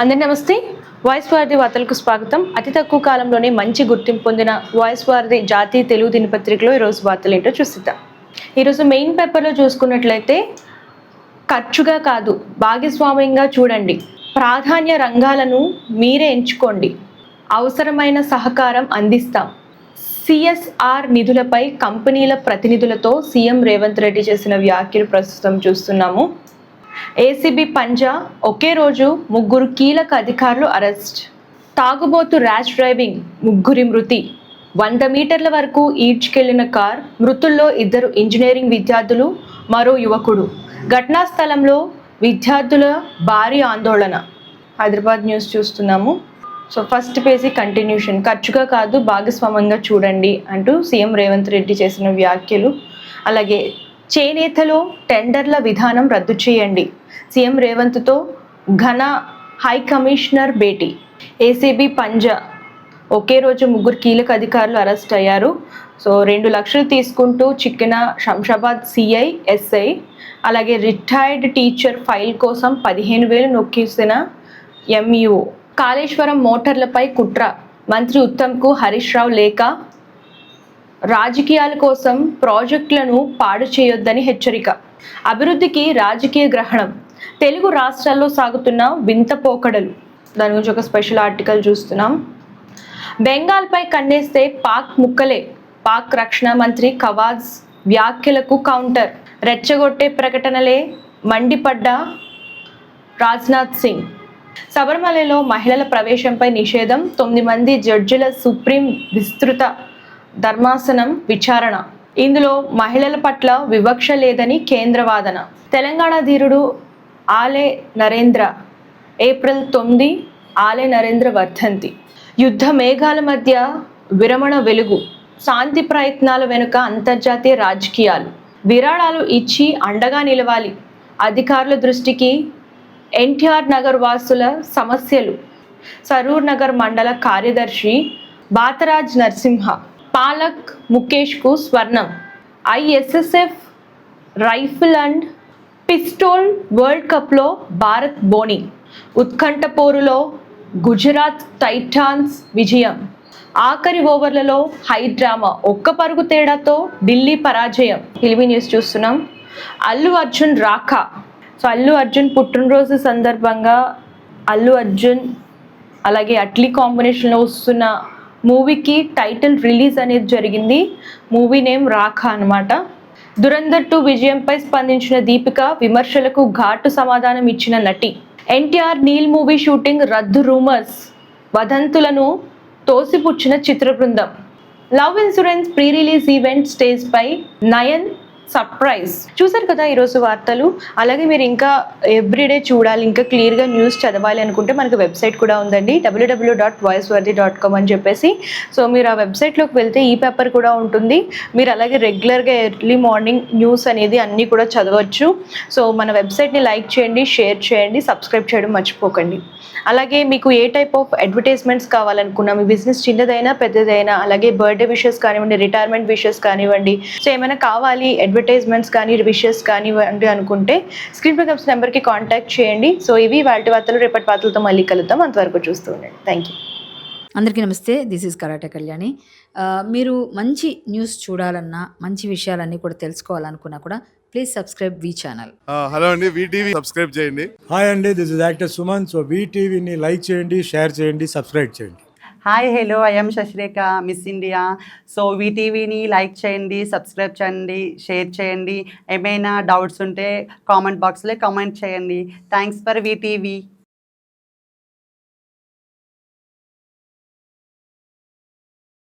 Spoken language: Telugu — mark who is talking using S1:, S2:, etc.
S1: అందరికీ నమస్తే. వాయిస్ వారధి వార్తలకు స్వాగతం. అతి తక్కువ కాలంలోనే మంచి గుర్తింపు పొందిన వాయిస్ వారధి జాతీయ తెలుగు దినపత్రికలో ఈరోజు వార్తలు ఏంటో చూసిద్దాం. ఈరోజు మెయిన్ పేపర్లో చూసుకున్నట్లయితే ఖర్చుగా కాదు భాగస్వామ్యంగా చూడండి, ప్రాధాన్య రంగాలను మీరే ఎంచుకోండి, అవసరమైన సహకారం అందిస్తాం, సిఎస్ఆర్ నిధులపై కంపెనీల ప్రతినిధులతో సీఎం రేవంత్ రెడ్డి చేసిన వ్యాఖ్యలు ప్రస్తుతం చూస్తున్నాము. ఏసీబీ పంజా, ఒకే రోజు 3 కీలక అధికారులు అరెస్ట్. తాగుబోతు ర్యాష్ డ్రైవింగ్, 3 మృతి. 100 మీటర్ల వరకు ఈడ్చుకెళ్లిన కార్, మృతుల్లో 2 ఇంజనీరింగ్ విద్యార్థులు, మరో యువకుడు. ఘటనా స్థలంలో విద్యార్థుల భారీ ఆందోళన. హైదరాబాద్ న్యూస్ చూస్తున్నాము. So first page continuation. ఖర్చుగా కాదు భాగస్వామ్యంగా చూడండి అంటూ సీఎం రేవంత్ రెడ్డి చేసిన వ్యాఖ్యలు. అలాగే చేనేతలో టెండర్ల విధానం రద్దు చేయండి, సీఎం రేవంత్తో ఘన హై కమిషనర్ భేటీ. ఏసీబీ పంజా, ఒకే రోజు 3 కీలక అధికారులు అరెస్ట్ అయ్యారు. సో 2 లక్షలు తీసుకుంటూ చిక్కిన శంషాబాద్ సిఐ, ఎస్ఐ. అలాగే రిటైర్డ్ టీచర్ ఫైల్ కోసం 15,000 నొక్కేసిన ఎంఈఓ. కాళేశ్వరం మోటార్లపై కుట్ర, మంత్రి ఉత్తమ్కు హరీష్ రావు లేఖ. రాజకీయాల కోసం ప్రాజెక్టులను పాడు చేయొద్దని హెచ్చరిక. అభివృద్ధికి రాజకీయ గ్రహణం, తెలుగు రాష్ట్రాల్లో సాగుతున్న వింత పోకడలు. దాని గురించి ఒక స్పెషల్ ఆర్టికల్ చూస్తున్నాం. బెంగాల్పై కన్నేస్తే పాక్ ముక్కలే, పాక్ రక్షణ మంత్రి కవాజ్ వ్యాఖ్యలకు కౌంటర్. రెచ్చగొట్టే ప్రకటనలే మండిపడ్డ రాజ్నాథ్ సింగ్. శబరిమలలో మహిళల ప్రవేశంపై నిషేధం, 9 మంది జడ్జిల సుప్రీం విస్తృత ధర్మాసనం విచారణ. ఇందులో మహిళల పట్ల వివక్ష లేదని కేంద్ర వాదన. తెలంగాణ ధీరుడు ఆలే నరేంద్ర, ఏప్రిల్ 9 ఆలే నరేంద్ర వర్ధంతి. యుద్ధ మేఘాల మధ్య విరమణ వెలుగు, శాంతి ప్రయత్నాల వెనుక అంతర్జాతీయ రాజకీయాలు. విరాళాలు ఇచ్చి అండగా నిలవాలి, అధికారుల దృష్టికి ఎన్టీఆర్ నగర్ వాసుల సమస్యలు. సరూర్ నగర్ మండల కార్యదర్శి బాతరాజ్ నరసింహ. పాలక్ ముఖేష్కు స్వర్ణం. ISSF rifle and pistol world కప్లో భారత్ బోని. ఉత్కంఠ పోరులో గుజరాత్ టైటాన్స్ విజయం. ఆఖరి ఓవర్లలో హై డ్రామా, 1 పరుగు తేడాతో ఢిల్లీ పరాజయం. టీవీ న్యూస్ చూస్తున్నాం. అల్లు అర్జున్ రాఖ. సో అల్లు అర్జున్ పుట్టినరోజు సందర్భంగా అల్లు అర్జున్ అలాగే అట్లీ కాంబినేషన్లో వస్తున్న మూవీకి టైటిల్ రిలీజ్ అనేది జరిగింది. మూవీ నేమ్ రాఖ అనమాట. దురంధర్ 2 విజయంపై స్పందించిన దీపిక, విమర్శలకు ఘాటు సమాధానం ఇచ్చిన నటి. ఎన్టీఆర్ నీల్ మూవీ షూటింగ్ రద్దు రూమర్స్, వదంతులను తోసిపుచ్చిన చిత్ర బృందం. Love insurance pre release event stage పై నయన్ సర్ప్రైజ్. చూసారు కదా ఈరోజు వార్తలు. అలాగే మీరు ఇంకా ఎవ్రీడే చూడాలి, ఇంకా క్లియర్గా న్యూస్ చదవాలి అనుకుంటే మనకు వెబ్సైట్ కూడా ఉందండి, www.voicevarthi.com అని చెప్పేసి. సో మీరు ఆ వెబ్సైట్లోకి వెళ్తే ఈ పేపర్ కూడా ఉంటుంది. మీరు అలాగే రెగ్యులర్గా ఎర్లీ మార్నింగ్ న్యూస్ అనేది అన్నీ కూడా చదవచ్చు. సో మన వెబ్సైట్ని లైక్ చేయండి, షేర్ చేయండి, సబ్స్క్రైబ్ చేయడం మర్చిపోకండి. అలాగే మీకు ఏ టైప్ ఆఫ్ అడ్వర్టైజ్మెంట్స్ కావాలనుకున్నా, మీ బిజినెస్ చిన్నదైనా పెద్దదైనా, అలాగే బర్త్డే విషెస్ కానివ్వండి, రిటైర్మెంట్ విషెస్ కానివ్వండి, సో ఏమైనా కావాలి అడ్వర్టైజ్మెంట్స్ కానీ విషెస్ కానివ్వండి అనుకుంటే స్క్రీన్ పై కనిపిస్తున్న నెంబర్కి కాంటాక్ట్ చేయండి. సో ఇవి వాటి వార్తలు. రేపటి వార్తలతో మళ్ళీ కలుద్దాం. అంతవరకు చూస్తూ ఉండండి. Thank you.
S2: అందరికీ నమస్తే. This is karate Kalyani. మీరు మంచి న్యూస్ చూడాలన్నా, మంచి విషయాలన్నీ కూడా తెలుసుకోవాలనుకున్నా కూడా please subscribe V channel.
S3: Hello అండి, వీటీవీ సబ్స్క్రైబ్ చేయండి.
S4: హాయ్ అండి, this is actor Suman. So వీటీవీని లైక్ చేయండి, షేర్ చేయండి, సబ్స్క్రైబ్ చేయండి.
S5: Hi hello, I'm Shashirekha, miss India. So వీటీవీని లైక్ చేయండి, సబ్స్క్రైబ్ చేయండి, షేర్ చేయండి. ఏమైనా డౌట్స్ ఉంటే కామెంట్ బాక్స్లో కామెంట్ చేయండి. Thanks for VTV.